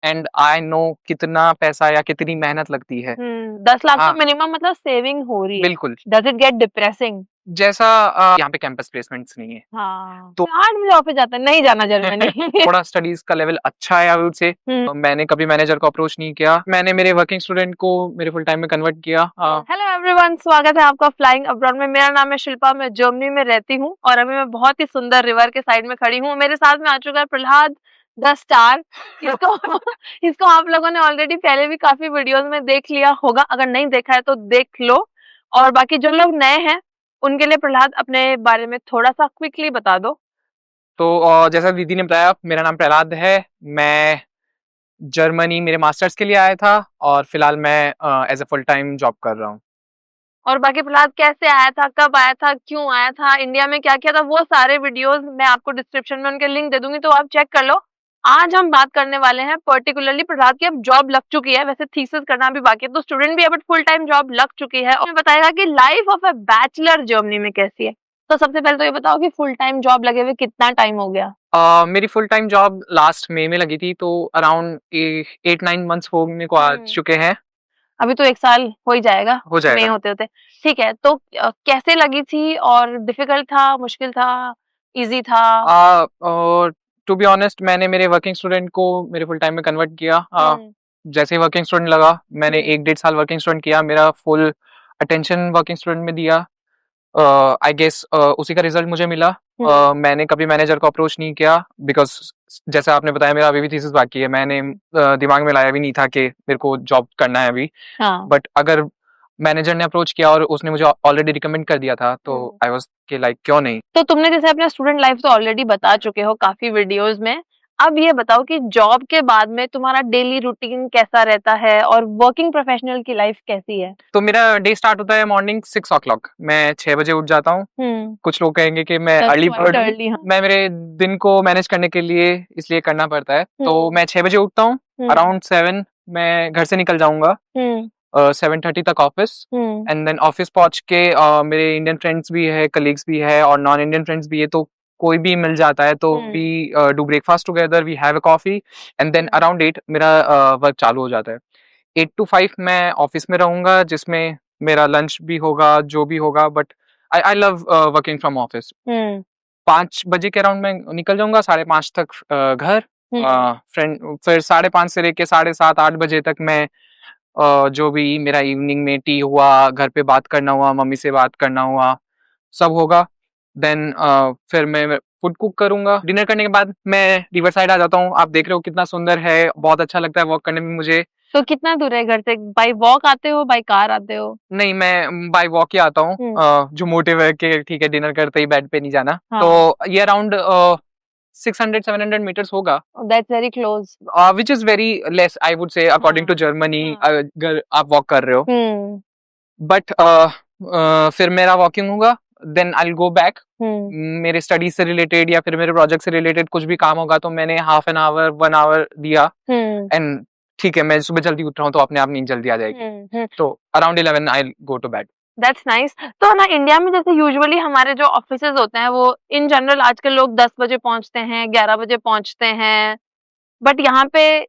And I know कितना पैसा या कितनी मेहनत लगती है। 10 लाख तो हाँ, मिनिमम मतलब सेविंग हो रही है। बिल्कुल। Does it get depressing? जैसा यहाँ पे कैंपस प्लेसमेंट्स नहीं है, हाँ, तो 8 बजे ऑफिस जाता है, नहीं जाना जर्मनी। थोड़ा स्टडीज का लेवल अच्छा है, आई वुड से। मैंने कभी मैनेजर को अप्रोच नहीं किया, मैंने मेरे वर्किंग स्टूडेंट को मेरे फुल टाइम में कन्वर्ट किया। हेलो एवरीवन, स्वागत है आपका फ्लाइंग अब्रॉड में। मेरा नाम है शिल्पा, मैं जर्मनी में रहती हूँ और अभी मैं बहुत ही सुंदर रिवर के साइड में खड़ी हूँ। मेरे साथ में आ चुका है प्रहलाद द स्टार। इसको इसको आप लोगों ने ऑलरेडी पहले भी काफी वीडियोस में देख लिया होगा, अगर नहीं देखा है तो देख लो। और बाकी जो लोग नए हैं उनके लिए प्रहलाद अपने बारे में थोड़ा सा क्विकली बता दो। तो जैसा दीदी ने बताया, मेरा नाम प्रहलाद है। मैं जर्मनी मेरे मास्टर्स के लिए आया था और फिलहाल मैं as a full time job कर रहा हूँ। और बाकी प्रहलाद कैसे आया था, कब आया था, क्यों आया था, इंडिया में क्या किया था, वो सारे वीडियोस मैं आपको डिस्क्रिप्शन में उनके लिंक दे दूंगी, तो आप चेक कर लो। आज हम बात करने वाले हैं पर्टिकुलरली प्रहलाद की अब जॉब लग चुकी है, वैसे थीसिस करना भी बाकी है, तो स्टूडेंट भी है बट फुल टाइम जॉब लग चुकी है, और बताएगा कि life of A bachelor Germany में कैसी है। तो सबसे पहले तो ये बताओ कि फुल टाइम जॉब लगे हुए कितना टाइम हो गया? मेरी फुल टाइम जॉब लास्ट मई में लगी थी, तो अराउंड 8-9 मंथ्स होने को आ चुके हैं। अभी तो 1 साल हो ही जाएगा, हो मई जाएगा। होते होते। ठीक है, तो कैसे लगी थी और डिफिकल्ट था, मुश्किल था, इजी था? और टू बी ऑनेस्ट, मैंने मेरे वर्किंग स्टूडेंट को मेरे फुल टाइम में कन्वर्ट किया। जैसे ही वर्किंग स्टूडेंट लगा, मैंने 1-1.5 साल वर्किंग स्टूडेंट किया, मेरा फुल अटेंशन वर्किंग स्टूडेंट में दिया। आई गेस उसी का रिजल्ट मुझे मिला। मैंने कभी मैनेजर को अप्रोच नहीं किया, बिकॉज जैसे आपने बताया मेरा अभी भी थीसिस बाकी है। मैंने दिमाग में लाया भी नहीं था कि मेरे को जॉब करना है अभी। बट अगर मैनेजर ने अप्रोच किया और उसने मुझे ऑलरेडी रिकमेंड कर दिया था, तो आई वाज कि लाइक क्यों नहीं। तो तुमने जैसे अपना स्टूडेंट लाइफ तो ऑलरेडी बता चुके हो काफी वीडियोस में, अब ये बताओ कि जॉब के बाद में तुम्हारा डेली रूटीन कैसा रहता है और वर्किंग प्रोफेशनल की लाइफ कैसी है? तो मेरा डे स्टार्ट होता है मॉर्निंग 6 o'clock। मैं 6 बजे उठ जाता हूँ। कुछ लोग कहेंगे कि मैं That's अर्ली quite बर्ड हूँ। early, हाँ। मैं मेरे दिन को मैनेज करने के लिए इसलिए करना पड़ता है। तो मैं 6 बजे उठता हूँ। अराउंड 7 मैं घर से निकल जाऊंगा। 7:30 तक ऑफिस। एंड देन ऑफिस पहुंच के मेरे इंडियन फ्रेंड्स भी है, कलीग्स भी है और नॉन इंडियन फ्रेंड्स भी है, तो कोई भी मिल जाता है, तो we do breakfast together, we have a coffee. And then around 8 मेरा वर्क चालू हो जाता है। 8 to 5 मैं ऑफिस में रहूंगा, जिसमें मेरा लंच भी होगा, जो भी होगा। But I love working from office. 5 बजे के अराउंड मैं निकल जाऊंगा, 5:30 तक घर। फ्रेंड फिर 5:30 से लेके 7:30-8 बजे तक मैं जो भी मेरा इवनिंग में टी हुआ, घर पे बात करना हुआ, मम्मी से बात करना हुआ, सब होगा। देन फिर मैं फूड कुक करूंगा। डिनर करने के बाद मैं रिवर साइड आ जाता हूँ। आप देख रहे हो कितना सुंदर है, बहुत अच्छा लगता है वॉक करने में मुझे। तो कितना दूर है घर से? बाय वॉक आते हो, बाय कार आते हो? नहीं, मैं बाय वॉक ही आता हूँ। जो मोटिव है कि ठीक है, डिनर करते ही बेड पे नहीं जाना। हाँ। तो ये अराउंड 600-700 मीटर्स होगा, that's very close. Which is very less, I would say, according to Germany. अगर आप वॉक कर रहे हो, बट फिर मेरा वॉकिंग होगा। Then I go back. मेरे स्टडीज से रिलेटेड या फिर मेरे प्रोजेक्ट से रिलेटेड कुछ भी काम होगा, तो मैंने हाफ एन आवर 1 आवर दिया। एंड ठीक है, मैं सुबह जल्दी उठ रहा हूँ, तो अपने आप नींद जल्दी आ जाएगी। तो around 11 I go to bed. That's nice. तो ना इंडिया में जैसे यूजुअली हमारे जो ऑफिसेज होते हैं वो इन जनरल आजकल लोग 10 बजे पहुंचते हैं, 11 बजे पहुंचते हैं, बट यहाँ पे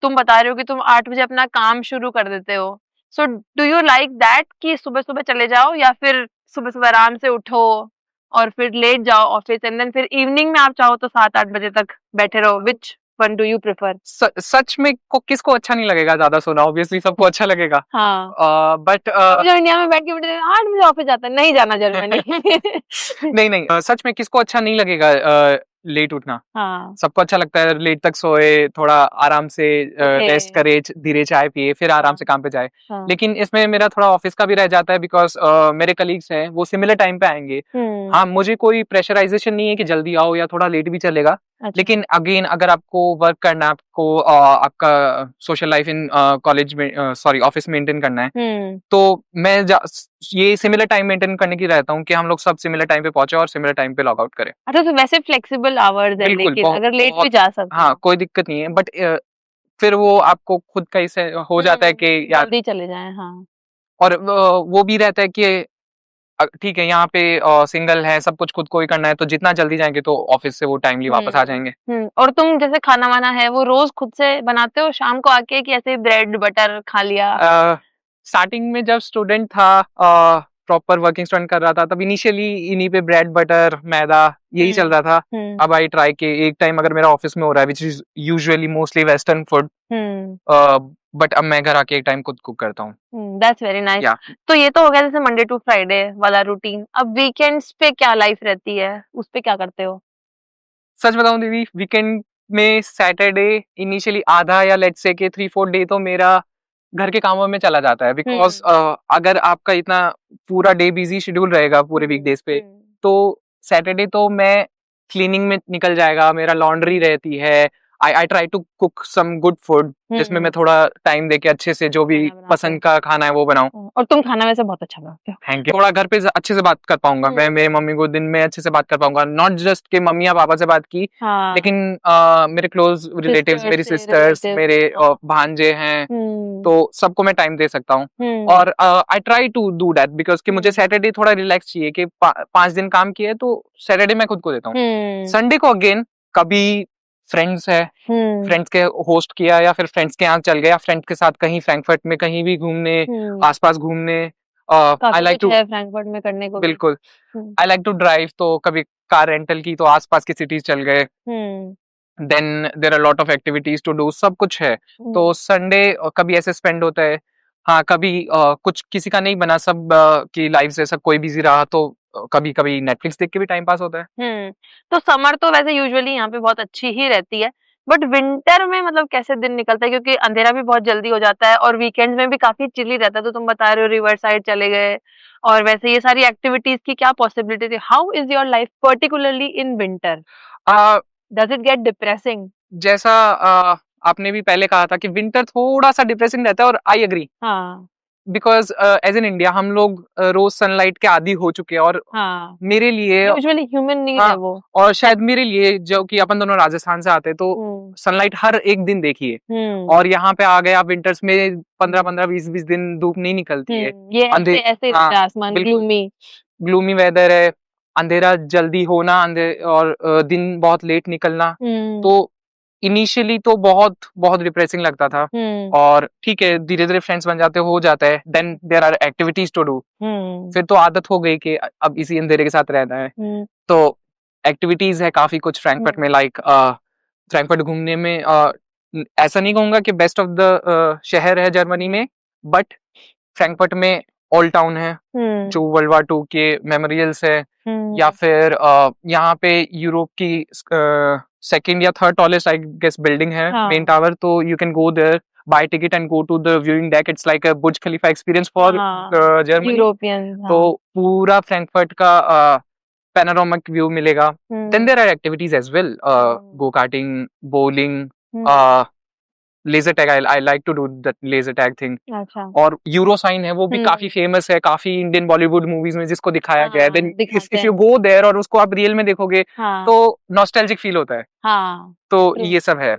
तुम बता रहे हो कि तुम 8 बजे अपना काम शुरू कर देते हो। So do you like that कि सुबह सुबह चले जाओ, या फिर सुबह सुबह आराम से उठो और फिर लेट जाओ ऑफिस, एंड देन फिर इवनिंग में आप चाहो तो 7-8 बजे तक बैठे रहो? Which one do you prefer? सच में किसको अच्छा नहीं लगेगा ज्यादा सोना? ऑब्वियसली सबको अच्छा लगेगा। हाँ। बट जो इंडिया में बैठ के बैठे 8 बजे ऑफिस जाता है, नहीं जाना जर्मनी। नहीं नहीं, सच में किसको अच्छा नहीं लगेगा लेट उठना? हाँ। सबको अच्छा लगता है लेट तक सोए, थोड़ा आराम से रेस्ट करे, धीरे चाय पिए, फिर आराम से काम पे जाए। लेकिन इसमें मेरा थोड़ा ऑफिस का भी रह जाता है, बिकॉज मेरे कलीग्स हैं, वो सिमिलर टाइम पे आएंगे। हाँ, मुझे कोई प्रेशराइजेशन नहीं है कि जल्दी आओ या थोड़ा लेट भी चलेगा। लेकिन अगेन, अगर आपको वर्क करना है, आपको आपका सोशल लाइफ इन कॉलेज में, सॉरी, ऑफिस मेंटेन करना है, तो मैं ये सिमिलर टाइम मेंटेन करने की रहता हूँ कि हम लोग सब सिमिलर टाइम पे पहुंचे और सिमिलर टाइम पे लॉग आउट करें। अच्छा, तो वैसे फ्लेक्सिबल आवर्स है, बिल्कुल, लेकिन अगर लेट भी बहुत। जा सकते हाँ, हो। कोई दिक्कत नहीं है, बट फिर वो आपको खुद का ही से हो जाता है कि यार। जल्दी चले जाएं, हाँ। और वो भी रहता है कि ठीक है यहाँ पे सिंगल है, सब कुछ खुद को ही करना है, तो जितना जल्दी जाएंगे तो ऑफिस से वो टाइमली वापस आ जाएंगे। और तुम जैसे खाना वाना है वो रोज खुद से बनाते हो शाम को आके, कि ऐसे ब्रेड बटर खा लिया? स्टार्टिंग में जब स्टूडेंट था, प्रॉपर वर्किंग स्टूडेंट कर रहा था, तब इनिशियली इन्हीं पे ब्रेड बटर मैदा यही चल रहा था। अब आई ट्राई के एक टाइम अगर मेरा ऑफिस में हो रहा है, which is usually mostly western food, but अब मैं घर आके एक टाइम खुद कुक करता हूँ। That's very nice. तो ये तो हो गया जैसे मंडे टू फ्राइडे वाला रूटीन। अब वीकेंड्स पे क्या लाइफ रहती है, उस पे क्या करते हो? सच बताऊं दीदी, वीकेंड में सैटरडे इनिशियली आधा या लेट्स से के 3-4 डे तो मेरा घर के कामों में चला जाता है, बिकॉज अगर आपका इतना पूरा डे बिजी शेड्यूल रहेगा पूरे वीकडेज पे, तो सैटरडे तो मैं क्लीनिंग में निकल जाएगा, मेरा लॉन्ड्री रहती है, I try to cook some good food जिसमें मैं थोड़ा टाइम देके अच्छे से जो भी पसंद का खाना है वो बनाऊं। और तुम खाना वैसे बहुत अच्छा बनाते हो। Thank you. थोड़ा घर पे अच्छे से बात कर पाऊंगा मैं, मेरे मम्मी को दिन में अच्छे से बात कर पाऊंगा, नॉट जस्ट के मम्मी या पापा से बात की, लेकिन मेरे क्लोज रिलेटिव्स, मेरी सिस्टर्स, मेरे भांजे हैं, तो सबको मैं टाइम दे सकता हूँ। और I try to do that because कि मुझे सैटरडे थोड़ा रिलैक्स चाहिए, कि 5 दिन काम किए तो सैटरडे मैं खुद को देता हूँ। संडे को अगेन कभी फ्रेंड्स है, फ्रेंड्स के होस्ट किया, या फिर फ्रेंड्स के यहाँ चल गया, फ्रेंड्स के साथ कहीं फ्रैंकफर्ट में कहीं भी घूमने, आसपास घूमने। आई लाइक टू फ्रैंकफर्ट में करने को। बिल्कुल। आई लाइक टू ड्राइव, तो कभी कार रेंटल की तो आसपास की सिटीज चल गए। Then there are lot of activities to do, सब कुछ है। तो संडे कभी ऐसे स्पेंड होता है। हाँ, कभी कुछ किसी का नहीं बना, सब की लाइफ से सब कोई बिजी रहा, तो कभी कभी नेटफ्लिक्स देख के भी टाइम पास होता है। तो समर तो वैसे यूजुअली यहाँ पे बहुत अच्छी ही रहती है, बट विंटर में मतलब कैसे दिन निकलता है, क्योंकि अंधेरा भी बहुत जल्दी हो जाता है और वीकेंड्स में भी काफी चिली रहता है। तो तुम बता रहे हो रिवर साइड चले गए, और वैसे ये सारी एक्टिविटीज की क्या पॉसिबिलिटी थी? How is your life particularly in winter? Does it get depressing? जैसा आपने भी पहले कहा था कि विंटर थोड़ा सा डिप्रेसिंग रहता है, और I agree. Because as in India हम लोग रोज सनलाइट के आदी हो चुके हैं, और मेरे लिए यूजुअली ह्यूमन नीड है वो, और शायद मेरे लिए जो कि अपन दोनों राजस्थान से आते, तो सनलाइट हर एक दिन देखिए, और यहाँ पे आ गए आप विंटर्स में 15-15, 20-20 दिन धूप नहीं निकलती है, ये ऐसे आसमान ग्लूमी वेदर है, अंधेरा जल्दी होना, और दिन बहुत लेट निकलना, तो इनिशियली तो बहुत बहुत डिप्रेसिंग लगता था। और ठीक है, धीरे धीरे फ्रेंड्स बन जाते हो जाता है, then there are activities to do. फिर तो आदत हो गई कि अब इसी अंधेरे के साथ रहना है, तो एक्टिविटीज है काफी कुछ फ्रैंकफर्ट में, लाइक फ्रैंकफर्ट घूमने में ऐसा नहीं कहूंगा कि बेस्ट ऑफ द शहर है जर्मनी में, बट फ्रैंकफर्ट में ओल्ड टाउन है, जो वर्ल्ड वार 2 के मेमोरियल्स है, या फिर यहाँ पे यूरोप की सेकंड या third tallest I guess building है, मेन टावर, तो you can go there, buy ticket and go to the viewing deck. It's like a Burj Khalifa experience for Germany. European. तो पूरा फ्रैंकफर्ट का panoramic view मिलेगा. Then there are activities as well, go karting, bowling, laser tag. I like to do that laser tag thing. अच्छा. और यूरोसाइन है, वो भी काफी फेमस है, काफी इंडियन बॉलीवुड मूवीज में जिसको दिखाया गया है. Then if you go there और उसको आप रियल में देखोगे, तो नॉस्टैल्जिक फील होता है. तो ये सब है.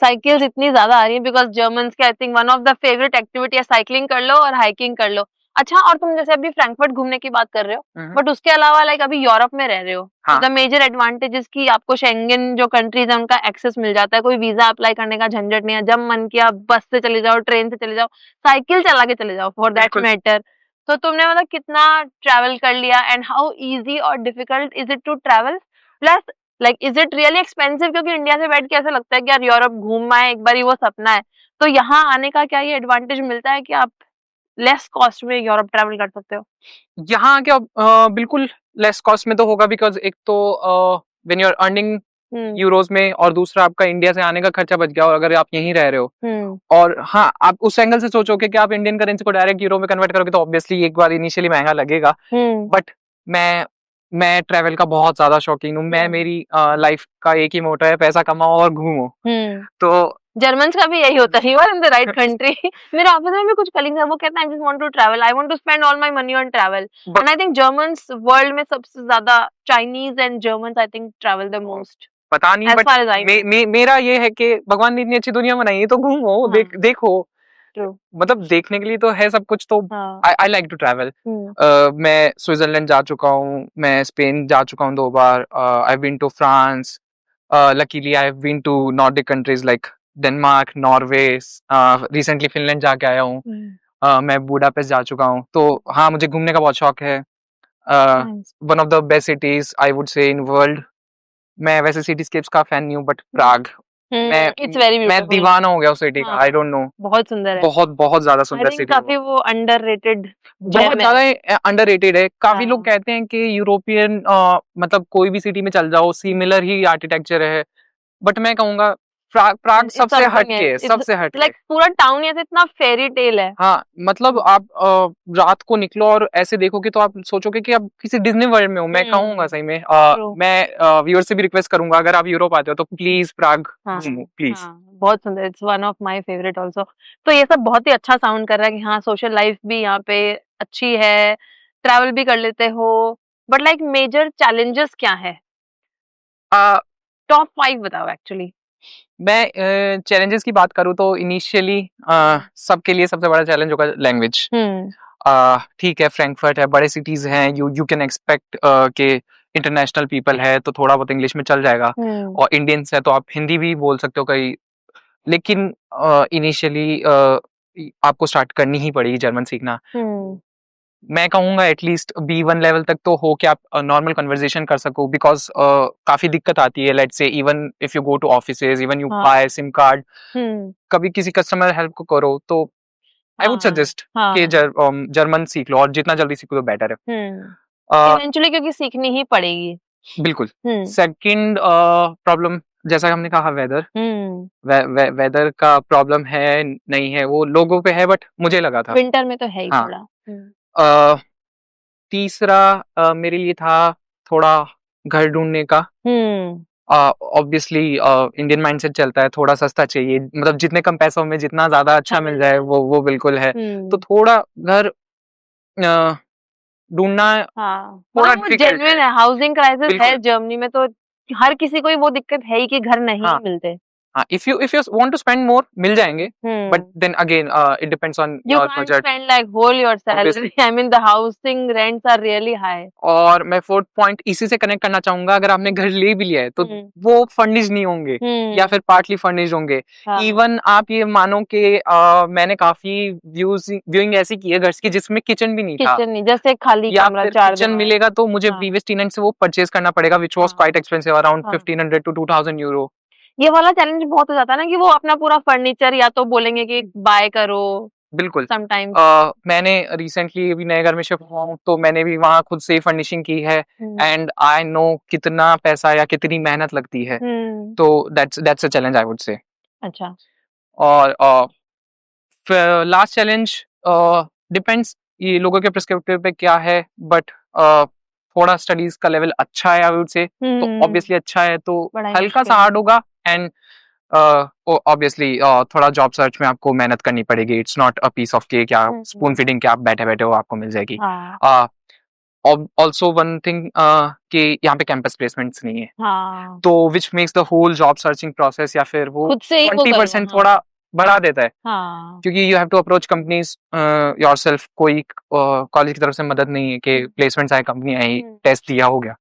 साइकिल्स इतनी ज्यादा आ रही है बिकॉज जर्मन्स के I think one of the favourite activity है साइकिलिंग कर लो और हाइकिंग कर लो. अच्छा, और तुम जैसे अभी फ्रैंकफर्ट घूमने की बात कर रहे हो, बट उसके अलावा लाइक अभी यूरोप में रह रहे हो, द मेजर एडवांटेजेस की आपको शेंगेन जो कंट्रीज है उनका एक्सेस मिल जाता है, कोई वीजा अप्लाई करने का झंझट नहीं है, जब मन किया बस से चले जाओ, ट्रेन से चले जाओ, साइकिल चला के चले जाओ फॉर दैट मैटर. तो तुमने मतलब कितना ट्रैवल कर लिया, एंड हाउ इजी और difficult is it to travel? Plus like is it really expensive? क्योंकि इंडिया से बैठ के ऐसा लगता है कि यार यूरोप घूम आए एक बार, ही वो सपना है. तो यहाँ आने का क्या ये एडवांटेज मिलता है कि आप लेस कॉस्ट में यूरोप ट्रैवल कर सकते हो? यहाँ क्या बिल्कुल लेस कॉस्ट में तो होगा, बिकॉज एक तो when you are earning euros में, और दूसरा आपका इंडिया से आने का खर्चा बच गया, और अगर आप यहीं रह रहे हो, और हाँ, आप उस एंगल से सोचोगे कि आप इंडियन करेंसी को डायरेक्ट यूरो में कन्वर्ट करोगे, तो ऑब्वियसली एक बार इनिशियली महंगा लगेगा. बट मैं ट्रैवल का बहुत ज्यादा शौकीन हूँ. मैं मेरी लाइफ का एक ही मोटो है, पैसा कमाओ और घूमो. तो जर्मन्स का भी यही होता है, you are in the right country. मेरे ऑफिस में भी कुछ कलीग्स हैं, वो कहते हैं I just want to travel, I want to spend all my money on travel. And I think Germans world में सबसे ज्यादा, Chinese and Germans I think travel the most. पता नहीं, बट मेरा ये है कि भगवान ने इतनी अच्छी दुनिया बनाई है, तो घूमो, देखो. ट्रू। मतलब देखने के लिए तो है सब कुछ, तो हाँ। I like to travel. मैं स्विट्जरलैंड जा चुका हूँ, मैं स्पेन जा चुका हूँ 2 बार, I been to France, luckily I have been to Nordic countries like Denmark, Norway, recently Finland जाके आया हूँ। मैं बुडापेस्ट जा चुका हूँ, तो हाँ मुझे घूमने का बहुत शौक है। Nice. One of the best cities I would से इन वर्ल्ड। मैं वैसे सिटीस्केप्स का फैन नहीं हूँ, बट प्राग, इट्स वेरी मैं ब्यूटीफुल। दीवाना हो गया उस सिटी का। हाँ, आई डोंट नो, बहुत सुंदर है। बहुत बहुत ज्यादा आई सुंदर थिंक सिटी है काफी वो। वो अंडररेटेड बहुत जेम है। ज्यादा अंडररेटेड है। काफी लोग हाँ। कहते हैं कि यूरोपियन मतलब कोई भी सिटी में चल जाओ सिमिलर ही आर्किटेक्चर है, बट मैं कहूंगा प्राग इट्स सबसे समथिंग हटके है, एल्स। सबसे इट्स हटके। लाइक पूरा टाउन ऐसे इतना फेरी टेल है। हाँ मतलब आप रात को निकलो और ऐसे देखोगे तो आप सोचोगे कि आप किसी डिज्नी वर्ल्ड में हो। मैं कहूंगा सही में, ट्रू। मैं व्यूअर से भी रिक्वेस्ट करूंगा, अगर आप यूरोप आते हो तो प्लीज प्राग हाँ, घूमो प्लीज। हाँ, बहुत सुंदर। It's one of my favourite also. तो ये सब बहुत ही अच्छा साउंड कर रहा है कि हाँ, सोशल लाइफ भी यहाँ पे अच्छी है, ट्रैवल भी कर लेते हो। बट लाइक मेजर चैलेंजेस क्या है? टॉप 5 बताओ एक्चुअली। मैं चैलेंजेस की बात करूँ तो इनिशियली सबके लिए सबसे बड़ा चैलेंज होगा लैंग्वेज। ठीक है, फ्रैंकफर्ट है, बड़े सिटीज हैं, यू कैन एक्सपेक्ट के इंटरनेशनल पीपल है तो थोड़ा बहुत इंग्लिश में चल जाएगा, और इंडियंस है तो आप हिंदी भी बोल सकते हो कई। लेकिन इनिशियली आपको स्टार्ट करनी ही पड़ेगी जर्मन सीखना। मैं कहूंगा एटलीस्ट B1 लेवल तक तो हो कि आप नॉर्मल कन्वर्सेशन कर सको, बिकॉज काफी दिक्कत आती है। Let's say even if you go to offices, even you buy SIM card, कभी किसी कस्टमर हेल्प को करो तो आई वुड सजेस्ट कि जर्मन सीख लो, और जितना जल्दी सीखो तो बेटर है। इवेंचुअली क्योंकि सीखनी ही पड़ेगी। बिल्कुल। सेकंड प्रॉब्लम, जैसा कि हमने कहा, वेदर। वेदर का प्रॉब्लम है नहीं है, वो लोगों पे है, बट मुझे लगा था विंटर में तो है ही हाँ। थोड़ा। तीसरा मेरे लिए था थोड़ा घर ढूंढने का। ऑब्वियसली इंडियन माइंडसेट चलता है थोड़ा सस्ता चाहिए, मतलब जितने कम पैसों में जितना ज्यादा अच्छा मिल जाए वो बिल्कुल है। तो थोड़ा घर ढूंढना थोड़ा वो जेन्युइन है। हाउसिंग क्राइसिस है बिल्कुल। जर्मनी में, तो हर किसी को ही वो दिक्कत है ही कि घर नहीं मिलते। हाँ, if you want to spend more, मिल जाएंगे, but then again it depends on You your can't budget. spend like whole your salary. Obviously. I mean the housing rents are really high. और मैं फोर्थ पॉइंट इसी से connect करना चाहूंगा, अगर आपने घर ले भी लिया है तो वो फर्निश्ड नहीं होंगे, या फिर पार्टली फर्निश्ड होंगे। इवन आप ये मानो कि मैंने काफी व्यूइंग ऐसी की है घर की जिसमें किचन भी नहीं था, किचन नहीं, जैसे खाली या कमरा फिर 4 किचन दीवार। मिलेगा तो मुझे प्रीवियस टेनेंट से वो परचेज करना पड़ेगा, which was quite expensive, around 1500 to 2000 euro. ये वाला चैलेंज बहुत हो जाता है ना कि वो अपना पूरा फर्नीचर या तो बोलेंगे कि बाय करो। बिल्कुल। समटाइम्स मैंने रिसेंटली अभी नए घर में शिफ्ट हुआ हूँ, तो मैंने भी वहाँ खुद से फर्निशिंग की है, एंड आई नो कितना पैसा या कितनी मेहनत लगती है, तो that's a challenge I would से। अच्छा। और लास्ट चैलेंज डिपेंड्स ये लोगों के पर्सपेक्टिव पे क्या है, बट थोड़ा स्टडीज का लेवल अच्छा है आई वुड से, तो ऑब्वियसली अच्छा है, तो हल्का सा हार्ड होगा, एंड ऑब्वियसली थोड़ा जॉब सर्च में आपको मेहनत करनी पड़ेगी। It's not a piece of cake या स्पून फीडिंग के आप बैठे बैठे हो आपको मिल जाएगी। ऑल्सो वन थिंग कि यहाँ पे कैंपस प्लेसमेंट्स नहीं है, तो which makes the whole job searching process या फिर वो 20% थोड़ा बढ़ा देता है, क्योंकि you have to approach companies yourself. कोई कॉलेज की तरफ से मदद नहीं है कि प्लेसमेंट्स आए, कंपनी आई, टेस्ट दिया, हो गया,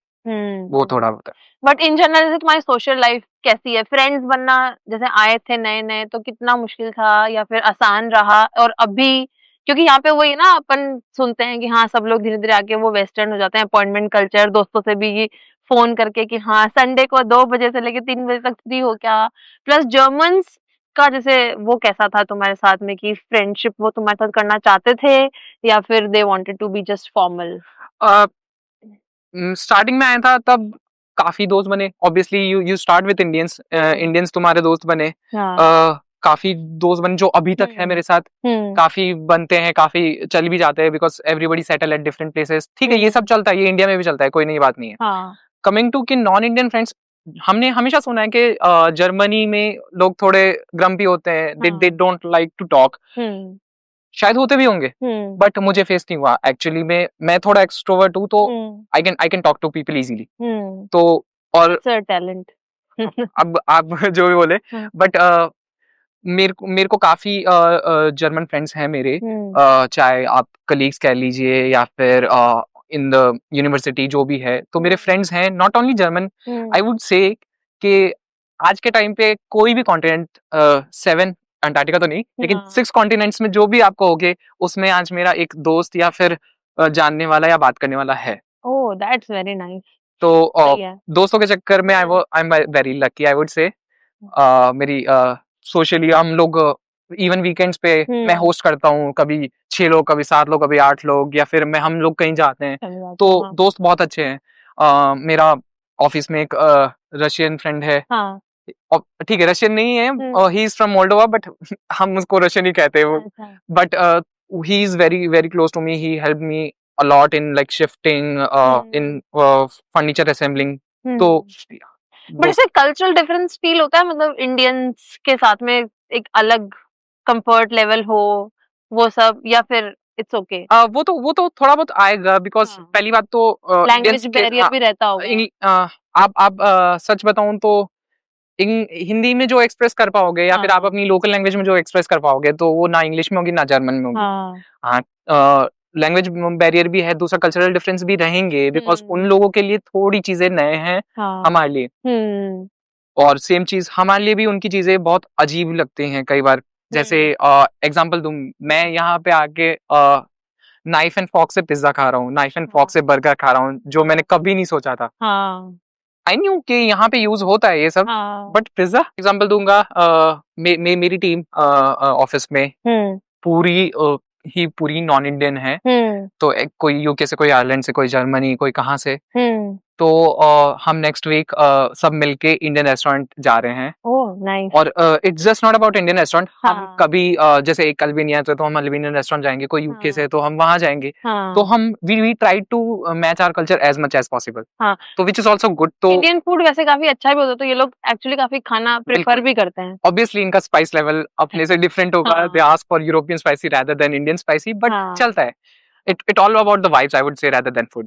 वो थोड़ा होता है। बट इन जनरल जैसे तुम्हारी सोशल लाइफ कैसी है? फ्रेंड्स बनना, जैसे आए थे नए नए तो कितना मुश्किल था या फिर आसान रहा? और अभी क्योंकि यहाँ पे वही ना, अपन सुनते हैं कि हाँ सब लोग धीरे धीरे आके वो वेस्टर्न हो जाते हैं, अपॉइंटमेंट कल्चर, दोस्तों से भी फोन करके कि हाँ संडे को 2 बजे से लेके 3 बजे तक फ्री हो क्या? प्लस जर्मन्स का जैसे वो कैसा था तुम्हारे साथ में कि फ्रेंडशिप वो तुम्हारे साथ करना चाहते थे या फिर they wanted to be just formal? Starting में आया था तब काफी दोस्त बने। Obviously you start with Indians, Indians तुम्हारे दोस्त बने। काफी दोस्त बने जो अभी तक है मेरे साथ, काफी बनते हैं, काफी चल भी जाते हैं, because everybody settle at different places. ठीक है, ये सब चलता है, ये इंडिया में भी चलता है, कोई नई बात नहीं है। कमिंग टू कि नॉन इंडियन फ्रेंड्स, हमने हमेशा सुना है कि जर्मनी में लोग थोड़े ग्रम्पी होते हैं, they don't like to talk. शायद होते भी होंगे, बट मुझे फेस नहीं हुआ एक्चुअली में। मैं थोड़ा एक्सट्रोवर्ट हूँ, तो I can talk to people easily. तो और टैलेंट अब आप जो भी बोले, बट मेरे को काफी जर्मन फ्रेंड्स हैं मेरे, चाहे आप कलीग्स कह लीजिए या फिर इन द यूनिवर्सिटी जो भी है, तो मेरे फ्रेंड्स हैं not only German. I would से कि आज के टाइम पे कोई भी कॉन्टिनेंट, 7 अंटार्कटिका तो नहीं लेकिन 6 कॉन्टिनेंट्स में जो भी आप कहोगे उसमें आज मेरा एक दोस्त या फिर जानने वाला या बात करने वाला है। Oh that's very nice. तो दोस्तों के चक्कर में I am very lucky I would से। मेरी सोशली हम लोग इवन वीकेंड्स पे मैं होस्ट करता हूँ, कभी 6 लोग, कभी 7 लोग, कभी 8 लोग, या फिर हम लोग कहीं जाते हैं तो दोस्त बहुत अच्छे हैं। मेरा ऑफिस में एक रशियन फ्रेंड है। ठीक है, रशियन नहीं है, he is from Moldova, but हम उसको रशियन ही कहते हैं। But he is very very close to me, he help me a lot in like shifting, in furniture assembling। तो बट इससे कल्चरल डिफरेंस फील होता है, मतलब इंडियंस के साथ में एक अलग कंफर्ट लेवल हो वो सब, या फिर इट्स ओके? वो तो थोड़ा बहुत आएगा, बिकॉज पहली बात तो लैंग्वेज बैरियर भी रहता होगा। आप सच बताऊं तो हिंदी में जो एक्सप्रेस कर पाओगे या फिर आप अपनी लोकल लैंग्वेज में जो एक्सप्रेस कर पाओगे तो वो ना इंग्लिश में होगी ना जर्मन में होगी। हाँ, लैंग्वेज बैरियर भी है, दूसरा कल्चरल डिफरेंस भी रहेंगे, बिकॉज उन लोगों के लिए थोड़ी चीजें नए हैं हमारे लिए, और सेम चीज हमारे लिए भी उनकी चीजें बहुत अजीब लगती हैं कई बार। जैसे एग्जांपल दूं, मैं यहाँ पे आके नाइफ एंड फॉर्क से पिज्जा खा रहा हूँ, नाइफ एंड फॉर्क से बर्गर खा रहा हूँ, जो मैंने कभी नहीं सोचा था। आई न्यू कि यहाँ पे यूज होता है ये सब, बट पिज्जा एग्जांपल दूंगा, मेरी टीम ऑफिस में पूरी नॉन इंडियन है। तो कोई यूके से, कोई आयरलैंड से, कोई जर्मनी, कोई कहाँ से। तो हम नेक्स्ट वीक सब मिलके इंडियन रेस्टोरेंट जा रहे हैं। नाइस। और it's just not about Indian restaurant. हम कभी जैसे एक अल्बेनिया से तो हम अल्बेनियन रेस्टोरेंट जाएंगे, कोई यूके से तो हम वहां जाएंगे। तो हम we try to match our culture as much as possible, तो विच इज आल्सो गुड। तो इंडियन फूड वैसे काफी अच्छा भी होता है, तो ये लोग एक्चुअली काफी खाना प्रेफर भी करते हैं। ऑब्वियसली इनका स्पाइस लेवल अपने से डिफरेंट होगा, they ask for European spicy rather than Indian spicy, but चलता है। It all about the vibes, I would say, rather than food.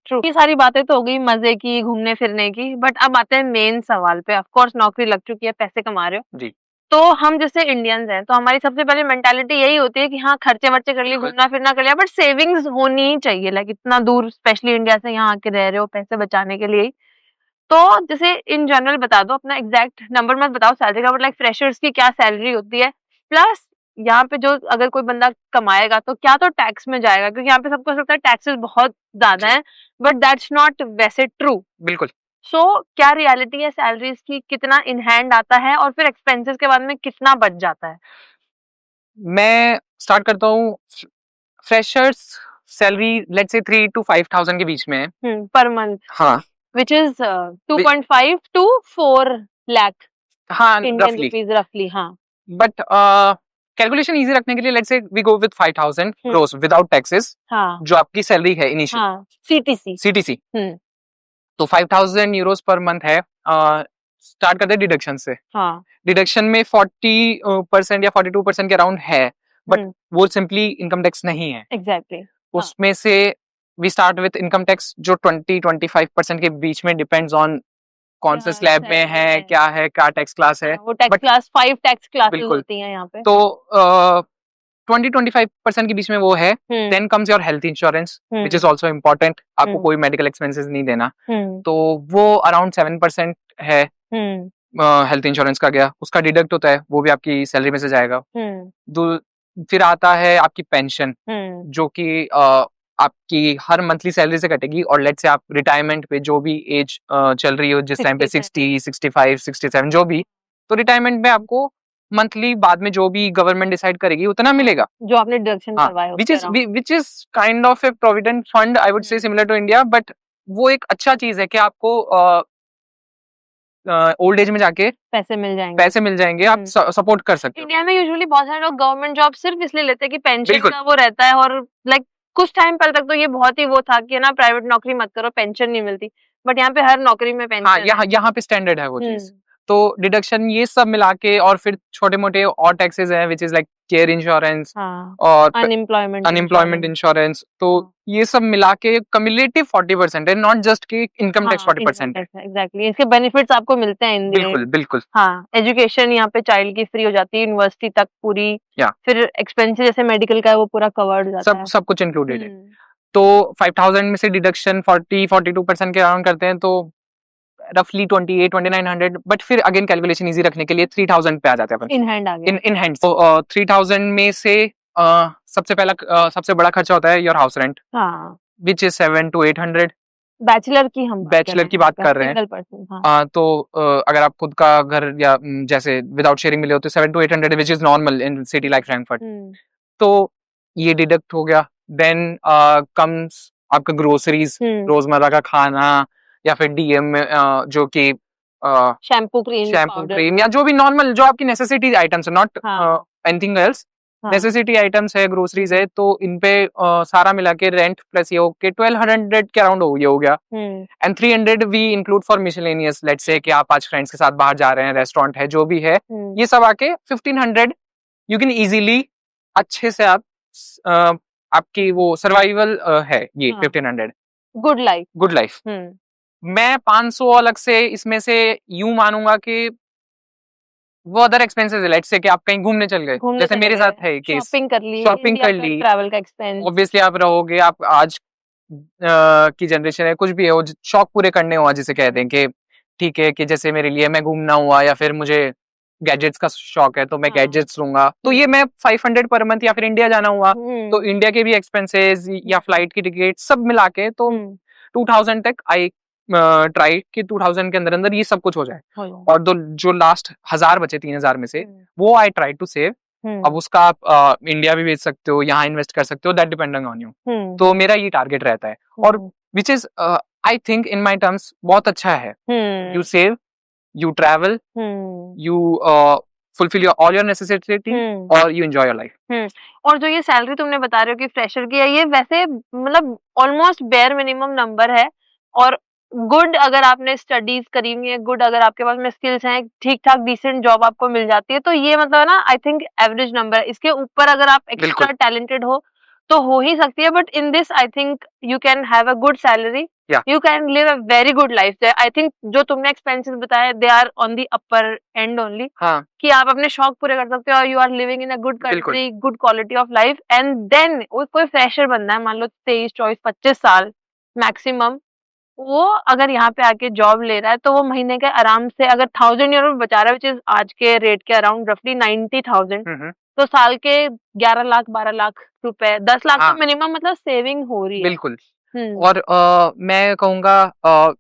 True. ये सारी बातें तो हो गई मजे की, घूमने फिरने की, बट अब आते हैं मेन सवाल पे। ऑफ कोर्स नौकरी लग चुकी है, पैसे कमा रहे हो जी, तो हम जैसे इंडियंस हैं तो हमारी सबसे पहले मेंटालिटी यही होती है कि हाँ खर्चे वर्चे कर लिए, घूमना फिरना कर लिया, बट सेविंग्स होनी ही चाहिए। लाइक इतना दूर स्पेशली इंडिया से यहाँ आके रह रहे हो पैसे बचाने के लिए, तो जैसे इन जनरल बता दो, अपना एग्जैक्ट नंबर मत बताओ सैलरी का, बट लाइक फ्रेशर्स की क्या सैलरी होती है, प्लस यहाँ पे जो अगर कोई बंदा कमाएगा तो क्या तो टैक्स में जाएगा, क्योंकि यहाँ पे सबको लगता है टैक्सेस बहुत ज्यादा है, बट दैट्स नॉट वैसे ट्रू। बिल्कुल। सो क्या रियलिटी है सैलरीज की, कितना इन हैंड आता है और फिर एक्सपेंसेस के बाद में कितना बच जाता है? मैं स्टार्ट करता हूँ, freshers salary let's say 3 to 5,000 के बीच में है पर मंथ। हाँ, which is 2.5 to 4 lakh हाँ, Indian rupees roughly। हाँ, बट कैलकुलेशन इजी रखने के लिए let's say we go with 5,000 gross without taxes, जो आपकी सैलरी है इनिशियल, सीटीसी। तो 5,000 यूरोस पर मंथ है। स्टार्ट करते हैं डिडक्शन से। डिडक्शन में 40% या 42% के अराउंड है, बट वो सिंपली इनकम टैक्स नहीं है। एग्जैक्टली। उसमें से we start with income tax जो 20-25% के बीच में डिपेंड्स ऑन कौन से स्लैब में है, क्या टैक्स क्लास है। वो टैक्स क्लास 5 टैक्स क्लासेस होती हैं यहाँ पे। तो 20-25% के बीच में वो है। Then comes your health insurance which is also important, आपको कोई मेडिकल एक्सपेंसेस नहीं देना, तो वो अराउंड 7% है। हेल्थ इंश्योरेंस का गया, उसका डिडक्ट होता है, वो भी आपकी सैलरी में से जाएगा। फिर आता है आपकी पेंशन, जो कि आपकी हर मंथली सैलरी से कटेगी, और लेट्स से आप रिटायरमेंट पे जो भी एज चल रही हो जिस टाइम पे 60, 65, 67 जो भी, तो रिटायरमेंट में आपको मंथली बाद में जो भी गवर्नमेंट डिसाइड करेगी उतना मिलेगा जो आपने डिडक्शन करवाया, which is kind of a provident fund, I would say similar to India, but वो एक अच्छा चीज है कि आपको ओल्ड एज में जाके पैसे मिल जाएंगे, आप सपोर्ट कर सकते हो। इंडिया में यूजुअली बहुत सारे लोग गवर्नमेंट जॉब सिर्फ इसलिए लेते हैं कि पेंशन का वो रहता है, और लाइक कुछ टाइम पहले तक तो ये बहुत ही वो था कि ना प्राइवेट नौकरी मत करो, पेंशन नहीं मिलती, बट यहाँ पे हर नौकरी में पेंशन। यहाँ पे स्टैंडर्ड है वो चीज। तो डिडक्शन ये सब मिला के, और फिर छोटे मोटे और टैक्सेस हैं which is like care insurance और अनएम्प्लॉयमेंट इंश्योरेंस, तो ये सब मिला के कम्युलेटिव 40% है, नॉट जस्ट कि इनकम टैक्स 40% है। एग्जैक्टली, इसके बेनिफिट्स आपको मिलते हैं इन बिल्कुल बिल्कुल। हाँ, एजुकेशन यहाँ पे चाइल्ड की फ्री हो जाती है यूनिवर्सिटी तक पूरी, फिर एक्सपेंसेस जैसे मेडिकल का है वो पूरा कवर्ड हो जाता है, सब कुछ इंक्लूडेड है। तो 5000 में से डिडक्शन 42% के अराउंड करते हैं, तो रफली 28-2900, बट फिर अगेन कैलकुलेशन इजी रखने के लिए 3000 पे आ जाते हैं इन हैंड आ गया। In hand. तो 3000 में से सबसे बड़ा खर्चा होता है your house rent, which is 700 to 800। Bachelor की बात कर रहे हैं। तो अगर आप खुद का घर या जैसे विदाउट शेयरिंग मिले हो तो 700 to 800 which is normal in city like Frankfurt. तो ये डिडक्ट हो गया। देन कम्स आपका ग्रोसरीज, रोजमर्रा का खाना, या फिर डीएम में जो कि शैम्पू क्रीम या जो भी नॉर्मल जो आपकी नेसेसिटी आइटम्स है, not anything else, necessity items है, ग्रोसरीज है, तो इन पे सारा मिला के रेंट प्लस ये होके 1200 के अराउंड हो गया। And 300 we include for miscellaneous, let's say कि आप आज फ्रेंड्स के साथ बाहर जा रहे हैं, रेस्टोरेंट है, जो भी है, ये सब आके 1500 यू कैन इजीली अच्छे से आप आपकी वो सर्वाइवल है ये 1500 गुड लाइफ। मैं 500 अलग से इसमें से यूं मानूंगा कि वो अदर एक्सपेंसेस है, लेट्स से कि आप कहीं घूमने चल गए, जैसे मेरे साथ है केस, शॉपिंग कर ली, ट्रैवल का एक्सपेंस, ऑब्वियसली आप रहोगे, आप आज की जनरेशन है, कुछ भी है, वो शौक पूरे करने हुआ जिसे कहते हैं कि ठीक है कि जैसे मेरे लिए मैं घूमना हुआ या फिर मुझे गैजेट्स का शौक है तो मैं गैजेट्स लूंगा, तो ये मैं 500 पर मंथ, या फिर इंडिया जाना हुआ तो इंडिया के भी एक्सपेंसेस या फ्लाइट की टिकट सब मिला के तो 2000 तक आई ट्राई कि 2000 के अंदर अंदर ये सब कुछ हो जाए। और जो लास्ट 1000 बचे 3000 में से, वो आई ट्राई टू सेव। अब उसका आप इंडिया भी भेज सकते हो, यहाँ इन्वेस्ट कर सकते हो, दैट डिपेंडिंग ऑन यू। तो मेरा ये टारगेट रहता है, और which is I think in my terms बहुत अच्छा है। You save, you travel, you fulfill all your necessity, और you enjoy your life। और जो ये सैलरी तुमने बता रहे हो कि फ्रेशर की है, ये वैसे मतलब ऑलमोस्ट बेयर मिनिमम नंबर है, और गुड अगर आपने स्टडीज करी हुई है, गुड अगर आपके पास में स्किल्स हैं, ठीक ठाक डिसेंट जॉब आपको मिल जाती है, तो ये मतलब ना आई थिंक एवरेज नंबर है। इसके ऊपर अगर आप एक्स्ट्रा टैलेंटेड हो तो हो ही सकती है, but in this I think you can have a good salary, you can live a very good life. I think जो तुमने एक्सपेंसेस बताए they are on the upper end only, कि आप अपने शौक पूरे कर सकते हो, you are living in a good country, good quality of life. And then कोई फ्रेशर बनना है, मान लो 23, 24, 25 साल मैक्सिमम, वो अगर यहाँ पे आके जॉब ले रहा है तो वो महीने के आराम से अगर 1000 यूरो बचा रहा है, विच इज आज के रेट के अराउंड रफली 90,000, तो साल के 11 लाख 12 लाख रुपए, 10 लाख तो मिनिमम मतलब सेविंग हो रही है। बिल्कुल। और मैं कहूँगा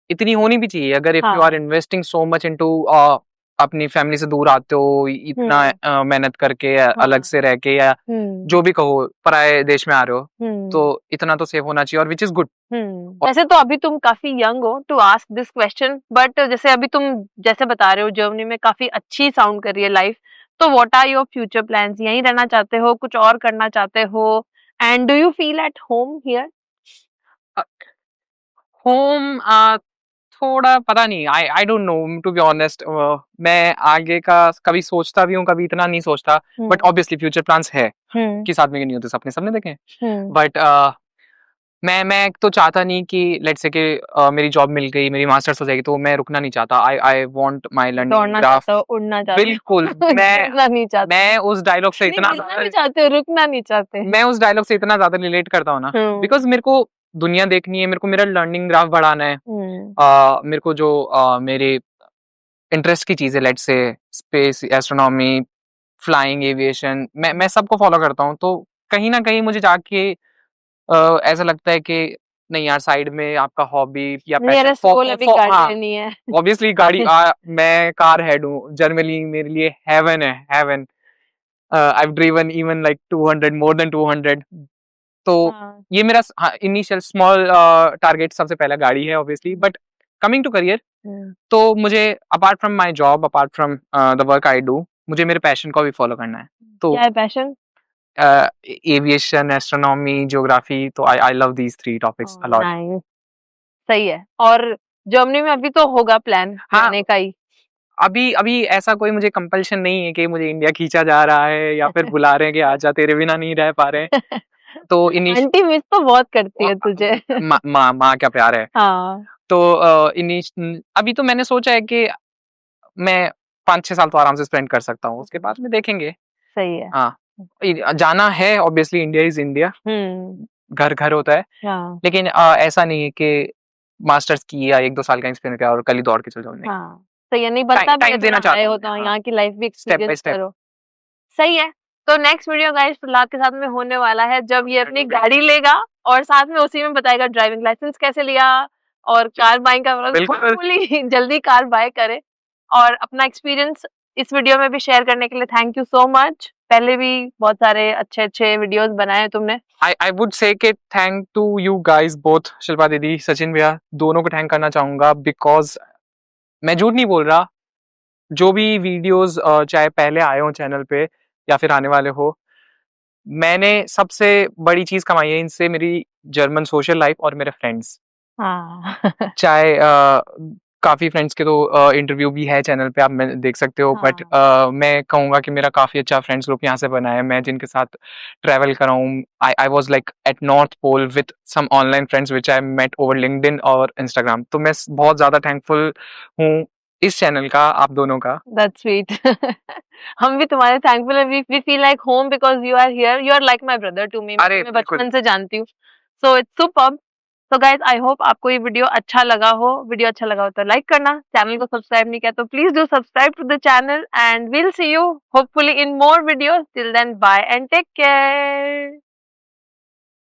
इतनी होनी भी चाहिए, अगर if you are investing so much into अपनी फैमिली से दूर आते हो, इतना मेहनत करके अलग से रह के, या जो भी कहो पराये देश में आ रहे हो, तो इतना तो सेव होना चाहिए, और विच इज गुड। वैसे तो अभी तुम काफी यंग हो to ask this question, but जैसे अभी तुम जैसे बता रहे हो जर्मनी में काफी अच्छी साउंड कर रही है लाइफ, तो what are your future plans? यहीं रहना चाहते हो, कुछ और करना चाहते हो? And do you feel at home here? Home थोड़ा पता नहीं, I don't know to be honest. मैं आगे का कभी सोचता भी हूँ, कभी इतना नहीं सोचता, बट ऑब्वियसली फ्यूचर प्लान्स है, किस आदमी के नहीं होते, सपने सबने देखे, बट मैं तो चाहता नहीं कि लेट्स से कि मेरी जॉब मिल गई, मेरी मास्टर्स हो जाएगी, तो मैं रुकना नहीं चाहता। I want my learning graph, उड़ना चाहते, बिल्कुल। मैं उस डायलॉग से इतना रुकना नहीं चाहते, मैं उस डायलॉग से इतना ज्यादा रिलेट करता हूँ ना, बिकॉज मेरे को दुनिया देखनी है, मेरे को मेरा लर्निंग ग्राफ बढ़ाना है, मेरे को जो मेरे इंटरेस्ट की चीजें, let's say space, astronomy, flying, aviation, मैं सबको फॉलो करता हूँ, तो कहीं ना कहीं मुझे जाके ऐसा लगता है कि नहीं यार, साइड में आपका हॉबी या ऑब्वियसली गाड़ी मैं कार हेड हूँ, जर्मनी मेरे लिए हेवन है, heaven. I have driven even like 200, more than 200, तो ये मेरा इनिशियल स्मॉल टारगेट सबसे पहला गाड़ी है obviously. But coming to career, तो मुझे apart from my job, apart from the work I do, मुझे मेरे पैशन को भी फॉलो करना है। तो क्या है पैशन? एविएशन, एस्ट्रोनॉमी, ज्योग्राफी, तो I love these 3 topics a lot. सही है। और जर्मनी में अभी तो होगा प्लान आने का ही? अभी अभी ऐसा कोई मुझे कंपल्शन नहीं है कि मुझे इंडिया खींचा जा रहा है या फिर बुला रहे हैं कि आजा, तेरे बिना नहीं रह पा रहे हैं। तो आंटी मिस तो बहुत करती है तुझे। माँ क्या प्यार है। हाँ। तो अभी तो मैंने सोचा है कि मैं 5-6 साल तो आराम से स्पेंड कर सकता हूँ, उसके बाद में देखेंगे। सही है। हाँ, जाना है ऑब्वियसली, इंडिया इज इंडिया, घर घर होता है। हाँ। लेकिन ऐसा नहीं है कि मास्टर्स किया 1-2 साल का एक्सपीरियंस किया और कल ही दौड़ के चल जाओ, नहीं। हाँ, सही है, नहीं बनता भी है, टाइम देना थोड़ा आए चाहता हो हूँ तो मैं, हाँ, यहाँ की लाइफ भी स्टेप बाय एक्सपीरियंस स्टेप। करो। सही है। तो नेक्स्ट वीडियो गाइस प्रहलाद के साथ में होने वाला है जब ये अपनी गाड़ी लेगा और साथ में उसी में बताएगा ड्राइविंग लाइसेंस कैसे लिया और कार बाइंग का बिल्कुल। होपफुली जल्दी कार बाय करे और अपना एक्सपीरियंस इस वीडियो में भी शेयर करने के लिए थैंक यू सो मच। पहले भी बहुत सारे अच्छे-अच्छे वीडियोस बनाए हैं तुमने। I would say कि thank to you guys both, Shilpa didi, Sachin भैया, दोनों को थैंक करना चाहूंगा, बिकॉज मैं झूठ नहीं बोल रहा, जो भी वीडियोस चाहे पहले आए हो चैनल पे या फिर आने वाले हो, मैंने सबसे बड़ी चीज कमाई है इनसे, मेरी जर्मन सोशल लाइफ और मेरे फ्रेंड्स। हाँ। चाहे काफी फ्रेंड्स के तो इंटरव्यू भी है चैनल पे, आप देख सकते हो, बट मैं कहूंगा कि मेरा काफी अच्छा फ्रेंड्स ग्रुप यहाँ से बना है, मैं जिनके साथ ट्रैवल कर रहा हूँ। I was like at North Pole with some online friends which I met over LinkedIn और इंस्टाग्राम। तो मैं बहुत ज्यादा थैंकफुल हूँ इस चैनल का, आप दोनों का। That's sweet. हम भी तुम्हारे थैंकफुल है, we feel like home because you are here. You are like my brother to me. मैं अरे तुम्हें बिल्कुल। बचपन से जानती हूँ। So it's superb. So guys, I hope आपको ये वीडियो अच्छा लगा हो। वीडियो अच्छा लगा हो तो लाइक करना, चैनल को सब्सक्राइब नहीं किया तो please do subscribe to the channel and we'll see you hopefully in more videos. Till then, bye and take care.